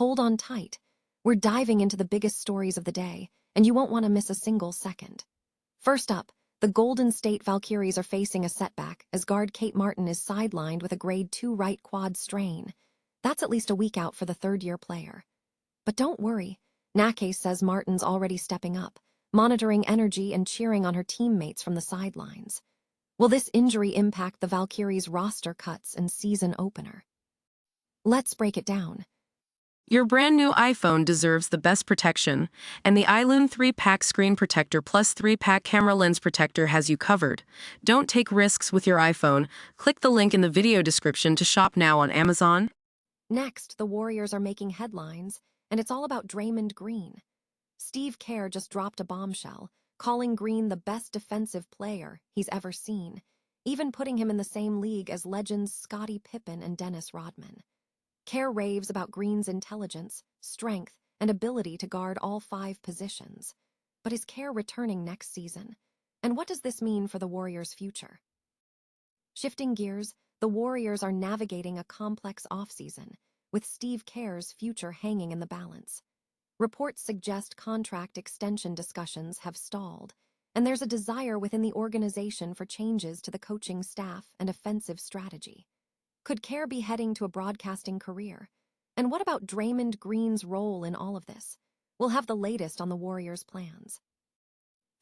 Hold on tight. We're diving into the biggest stories of the day, and you won't want to miss a single second. First up, the Golden State Valkyries are facing a setback as guard Kate Martin is sidelined with a grade 2 right quad strain. That's at least a week out for the third-year player. But don't worry, Nake says Martin's already stepping up, monitoring energy and cheering on her teammates from the sidelines. Will this injury impact the Valkyries' roster cuts and season opener? Let's break it down. Your brand new iPhone deserves the best protection, and the iLume 3-pack Screen Protector plus 3-pack Camera Lens Protector has you covered. Don't take risks with your iPhone. Click the link in the video description to shop now on Amazon. Next, the Warriors are making headlines, and it's all about Draymond Green. Steve Kerr just dropped a bombshell, calling Green the best defensive player he's ever seen, even putting him in the same league as legends Scottie Pippen and Dennis Rodman. Kerr raves about Green's intelligence, strength, and ability to guard all 5 positions. But is Kerr returning next season? And what does this mean for the Warriors' future? Shifting gears, the Warriors are navigating a complex offseason, with Steve Kerr's future hanging in the balance. Reports suggest contract extension discussions have stalled, and there's a desire within the organization for changes to the coaching staff and offensive strategy. Could Kerr be heading to a broadcasting career? And what about Draymond Green's role in all of this? We'll have the latest on the Warriors' plans.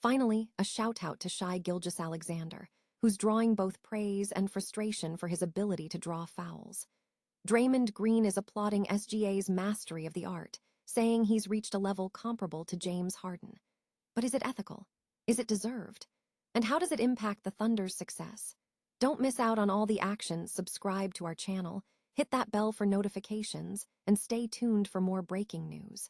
Finally, a shout-out to Shai Gilgeous-Alexander, who's drawing both praise and frustration for his ability to draw fouls. Draymond Green is applauding SGA's mastery of the art, saying he's reached a level comparable to James Harden. But is it ethical? Is it deserved? And how does it impact the Thunder's success? Don't miss out on all the action. Subscribe to our channel, hit that bell for notifications, and stay tuned for more breaking news.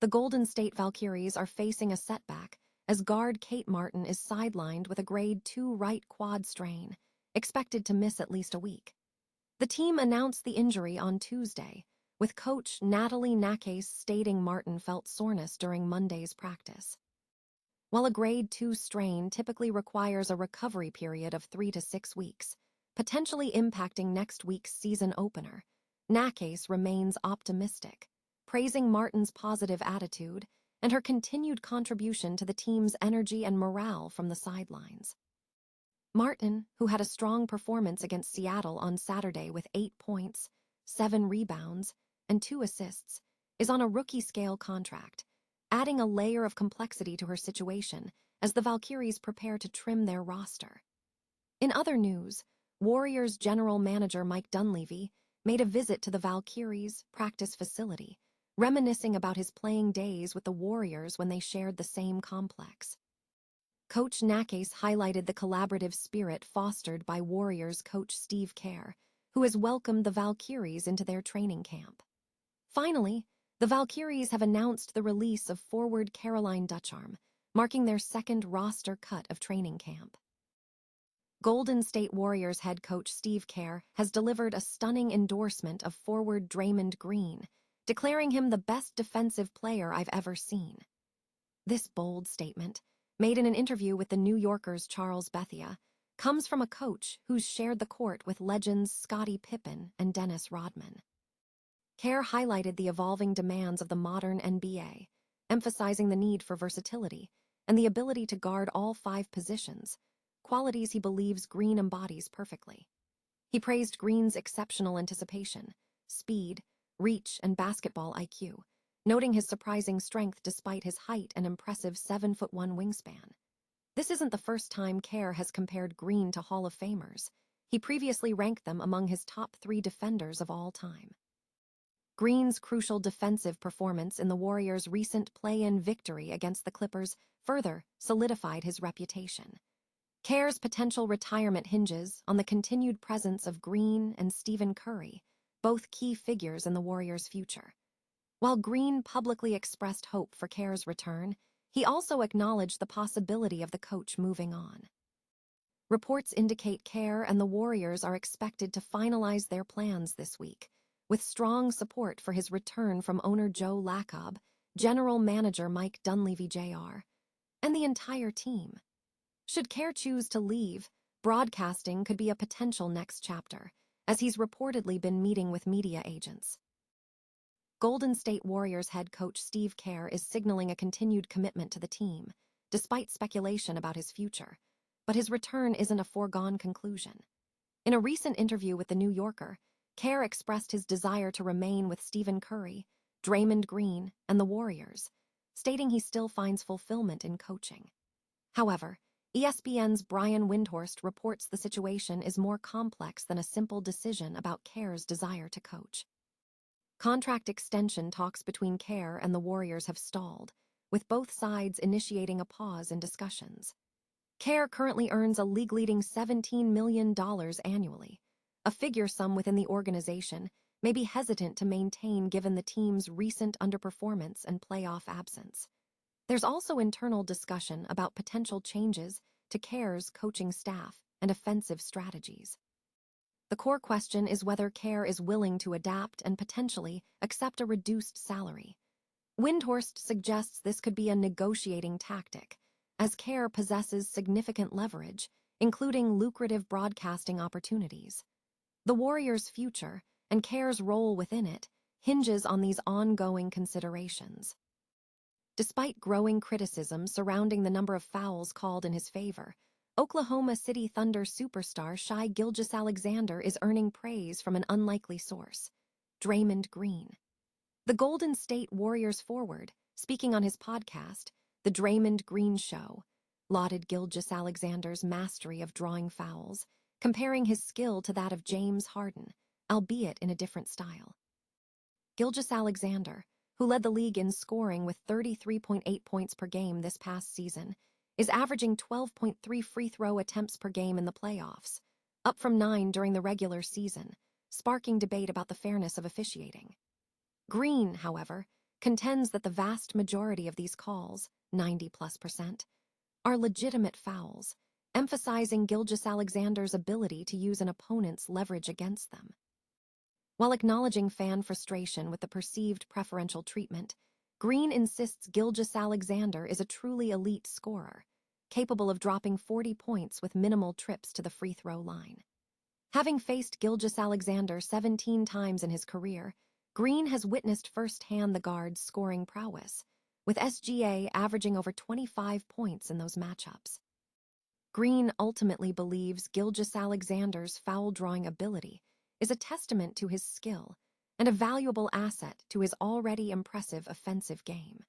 The Golden State Valkyries are facing a setback as guard Kate Martin is sidelined with a grade 2 right quad strain, expected to miss at least a week. The team announced the injury on Tuesday, with coach Natalie Nake stating Martin felt soreness during Monday's practice. While a grade 2 strain typically requires a recovery period of 3 to 6 weeks, potentially impacting next week's season opener, Nake remains optimistic, praising Martin's positive attitude and her continued contribution to the team's energy and morale from the sidelines. Martin, who had a strong performance against Seattle on Saturday with 8 points, 7 rebounds, and 2 assists, is on a rookie-scale contract, adding a layer of complexity to her situation as the Valkyries prepare to trim their roster. In other news, Warriors general manager Mike Dunleavy made a visit to the Valkyries' practice facility, reminiscing about his playing days with the Warriors when they shared the same complex. Coach Nake highlighted the collaborative spirit fostered by Warriors coach Steve Kerr, who has welcomed the Valkyries into their training camp. Finally, the Valkyries have announced the release of forward Caroline Ducharme, marking their second roster cut of training camp. Golden State Warriors head coach Steve Kerr has delivered a stunning endorsement of forward Draymond Green, declaring him the best defensive player I've ever seen. This bold statement, made in an interview with the New Yorker's Charles Bethia, comes from a coach who's shared the court with legends Scottie Pippen and Dennis Rodman. Kerr highlighted the evolving demands of the modern NBA, emphasizing the need for versatility and the ability to guard all 5 positions, qualities he believes Green embodies perfectly. He praised Green's exceptional anticipation, speed, reach, and basketball IQ, noting his surprising strength despite his height and impressive 7'1" wingspan. This isn't the first time Kerr has compared Green to Hall of Famers. He previously ranked them among his top 3 defenders of all time. Green's crucial defensive performance in the Warriors' recent play-in victory against the Clippers further solidified his reputation. Kerr's potential retirement hinges on the continued presence of Green and Stephen Curry, both key figures in the Warriors' future. While Green publicly expressed hope for Kerr's return, he also acknowledged the possibility of the coach moving on. Reports indicate Kerr and the Warriors are expected to finalize their plans this week, with strong support for his return from owner Joe Lacob, general manager Mike Dunleavy Jr., and the entire team. Should Kerr choose to leave, broadcasting could be a potential next chapter, as he's reportedly been meeting with media agents. Golden State Warriors head coach Steve Kerr is signaling a continued commitment to the team, despite speculation about his future. But his return isn't a foregone conclusion. In a recent interview with The New Yorker, Kerr expressed his desire to remain with Stephen Curry, Draymond Green, and the Warriors, stating he still finds fulfillment in coaching. However, ESPN's Brian Windhorst reports the situation is more complex than a simple decision about Kerr's desire to coach. Contract extension talks between Kerr and the Warriors have stalled, with both sides initiating a pause in discussions. Kerr currently earns a league-leading $17 million annually, a figure some within the organization may be hesitant to maintain given the team's recent underperformance and playoff absence. There's also internal discussion about potential changes to Kerr's coaching staff and offensive strategies. The core question is whether Kerr is willing to adapt and potentially accept a reduced salary. Windhorst suggests this could be a negotiating tactic, as Kerr possesses significant leverage, including lucrative broadcasting opportunities. The Warriors' future, and Kerr's role within it, hinges on these ongoing considerations. Despite growing criticism surrounding the number of fouls called in his favor, Oklahoma City Thunder superstar Shai Gilgeous-Alexander is earning praise from an unlikely source: Draymond Green. The Golden State Warriors forward, speaking on his podcast, The Draymond Green Show, lauded Gilgeous-Alexander's mastery of drawing fouls, comparing his skill to that of James Harden, albeit in a different style. Gilgeous-Alexander, who led the league in scoring with 33.8 points per game this past season, is averaging 12.3 free throw attempts per game in the playoffs, up from 9 during the regular season, sparking debate about the fairness of officiating. Green, however, contends that the vast majority of these calls, 90+%, are legitimate fouls, emphasizing Gilgeous-Alexander's ability to use an opponent's leverage against them. While acknowledging fan frustration with the perceived preferential treatment, Green insists Gilgeous-Alexander is a truly elite scorer, capable of dropping 40 points with minimal trips to the free throw line. Having faced Gilgeous-Alexander 17 times in his career, Green has witnessed firsthand the guard's scoring prowess, with SGA averaging over 25 points in those matchups. Green ultimately believes Gilgeous-Alexander's foul-drawing ability is a testament to his skill and a valuable asset to his already impressive offensive game.